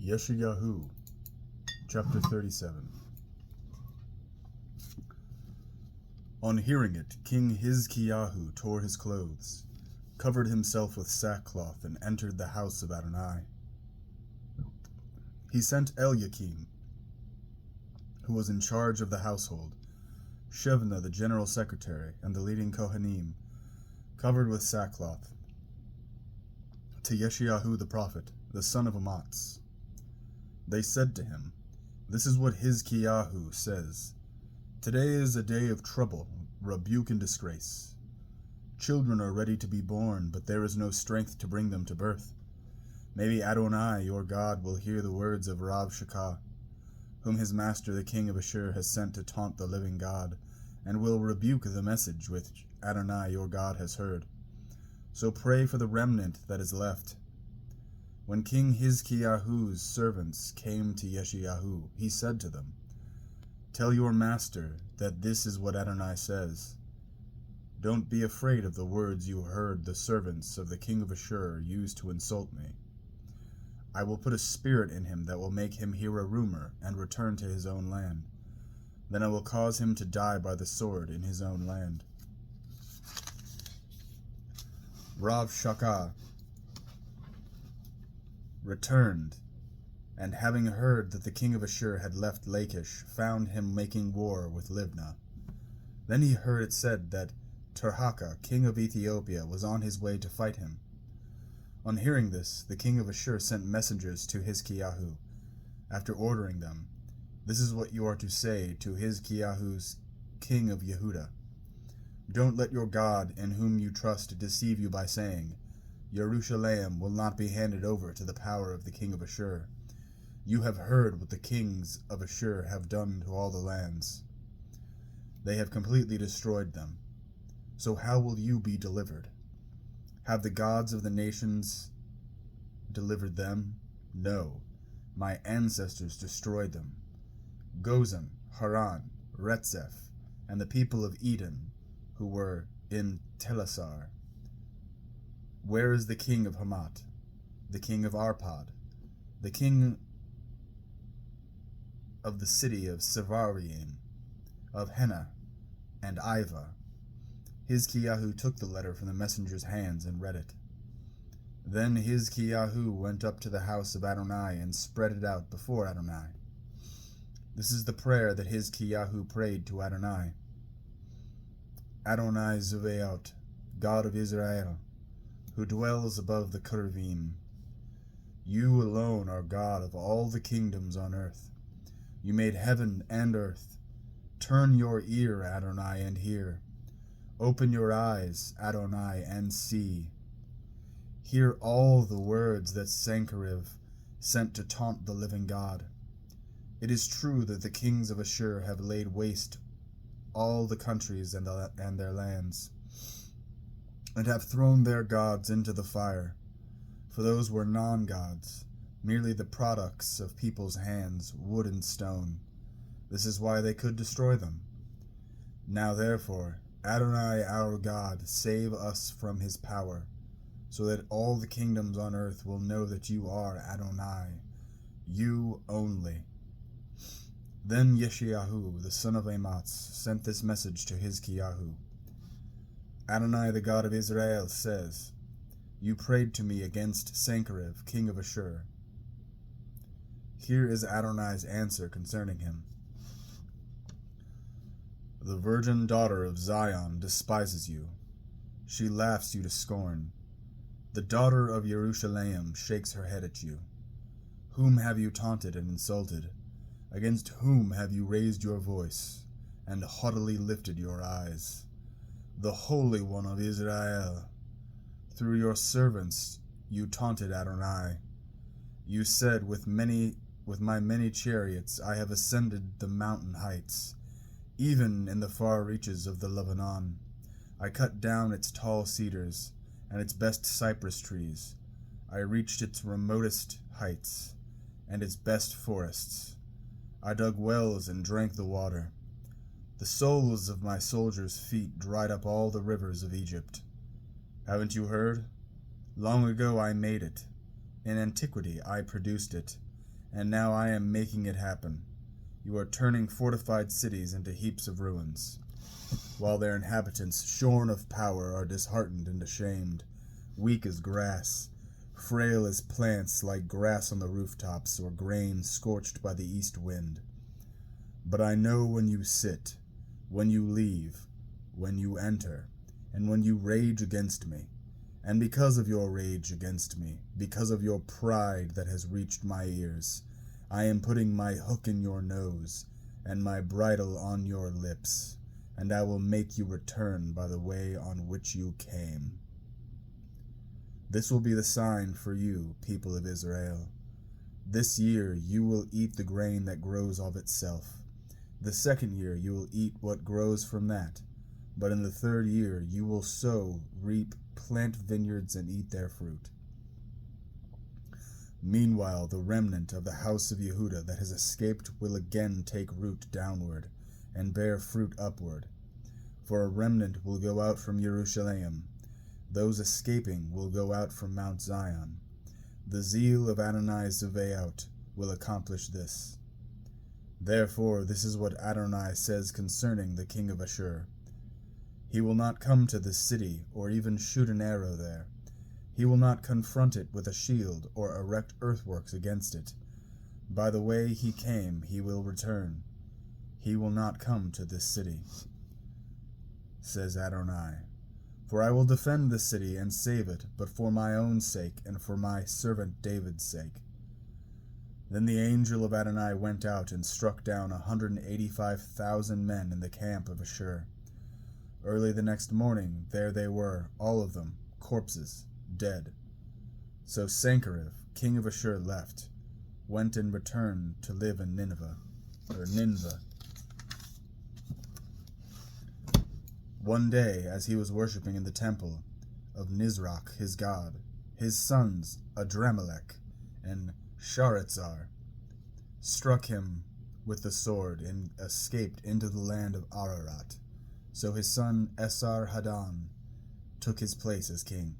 Yesha'yahu, chapter 37. On hearing it, King Hizkiyahu tore his clothes, covered himself with sackcloth, and entered the house of Adonai. He sent Eliakim, who was in charge of the household, Shevna the general secretary, and the leading Kohanim, covered with sackcloth, to Yesha'yahu the prophet, the son of Amatz. They said to him, "This is what Hizkiyahu says. Today is a day of trouble, rebuke, and disgrace. Children are ready to be born, but there is no strength to bring them to birth. Maybe Adonai, your God, will hear the words of Rav-Shakeh, whom his master the king of Ashur has sent to taunt the living God, and will rebuke the message which Adonai, your God, has heard. So pray for the remnant that is left." When King Hizkiyahu's servants came to Yesha'yahu, he said to them, "Tell your master that this is what Adonai says. Don't be afraid of the words you heard the servants of the king of Ashur use to insult me. I will put a spirit in him that will make him hear a rumor and return to his own land. Then I will cause him to die by the sword in his own land." Rav-Shakeh returned, and having heard that the king of Ashur had left Lachish, found him making war with Libnah. Then he heard it said that Tirhakah, king of Ethiopia, was on his way to fight him. On hearing this, the king of Ashur sent messengers to Hizkiyahu, after ordering them, "This is what you are to say to Hizkiyahu's king of Yehuda. Don't let your God, in whom you trust, deceive you by saying, 'Yerushalayim will not be handed over to the power of the king of Ashur.' You have heard what the kings of Ashur have done to all the lands. They have completely destroyed them. So how will you be delivered? Have the gods of the nations delivered them? No, my ancestors destroyed them. Gozan, Haran, Retzeph, and the people of Eden, who were in Telassar. Where is the king of Hamat, the king of Arpad, the king of the city of Sevarim, of Henna and Iva?" Hizkiyahu took the letter from the messenger's hands and read it. Then Hizkiyahu went up to the house of Adonai and spread it out before Adonai. This is the prayer that Hizkiyahu prayed to Adonai. "Adonai Zevaot, God of Israel, who dwells above the cherubim. You alone are God of all the kingdoms on earth. You made heaven and earth. Turn your ear, Adonai, and hear. Open your eyes, Adonai, and see. Hear all the words that Sancheriv sent to taunt the living God. It is true that the kings of Ashur have laid waste all the countries and their lands, and have thrown their gods into the fire, for those were non-gods, merely the products of people's hands, wood and stone. This is why they could destroy them. Now therefore, Adonai our God, save us from his power, so that all the kingdoms on earth will know that you are Adonai, you only." Then Yesha'yahu, the son of Amatz, sent this message to Hizkiyahu. "Adonai, the God of Israel, says, you prayed to me against Sancheriv, king of Ashur. Here is Adonai's answer concerning him. The virgin daughter of Zion despises you. She laughs you to scorn. The daughter of Yerushalayim shakes her head at you. Whom have you taunted and insulted? Against whom have you raised your voice, and haughtily lifted your eyes? The Holy One of Israel. Through your servants you taunted Adonai. You said, with my many chariots I have ascended the mountain heights, even in the far reaches of the Lebanon. I cut down its tall cedars and its best cypress trees. I reached its remotest heights and its best forests. I dug wells and drank the water. The soles of my soldiers' feet dried up all the rivers of Egypt. Haven't you heard? Long ago I made it. In antiquity I produced it. and now I am making it happen. You are turning fortified cities into heaps of ruins, while their inhabitants, shorn of power, are disheartened and ashamed, weak as grass, frail as plants like grass on the rooftops or grain scorched by the east wind. But I know when you sit, when you leave, when you enter, and when you rage against me. And because of your rage against me, because of your pride that has reached my ears, I am putting my hook in your nose, and my bridle on your lips, and I will make you return by the way on which you came. This will be the sign for you, people of Israel. This year you will eat the grain that grows of itself. The second year you will eat what grows from that. But in the third year you will sow, reap, plant vineyards, and eat their fruit. Meanwhile, the remnant of the house of Yehudah that has escaped will again take root downward, and bear fruit upward. For a remnant will go out from Yerushalayim. Those escaping will go out from Mount Zion. The zeal of Adonai Zevaot will accomplish this. Therefore, this is what Adonai says concerning the king of Ashur. He will not come to this city, or even shoot an arrow there. He will not confront it with a shield, or erect earthworks against it. By the way he came, he will return. He will not come to this city, says Adonai. For I will defend this city and save it, but for my own sake and for my servant David's sake. Then the angel of Adonai went out and struck down 185,000 men in the camp of Ashur. Early the next morning, there they were, all of them, corpses, dead. So Sancheriv, king of Ashur, left, went and returned to live in Ninveh. One day, as he was worshipping in the temple of Nisroch, his god, his sons, Adramelech and Sharetzar, struck him with the sword and escaped into the land of Ararat. So his son Esarhaddon took his place as king.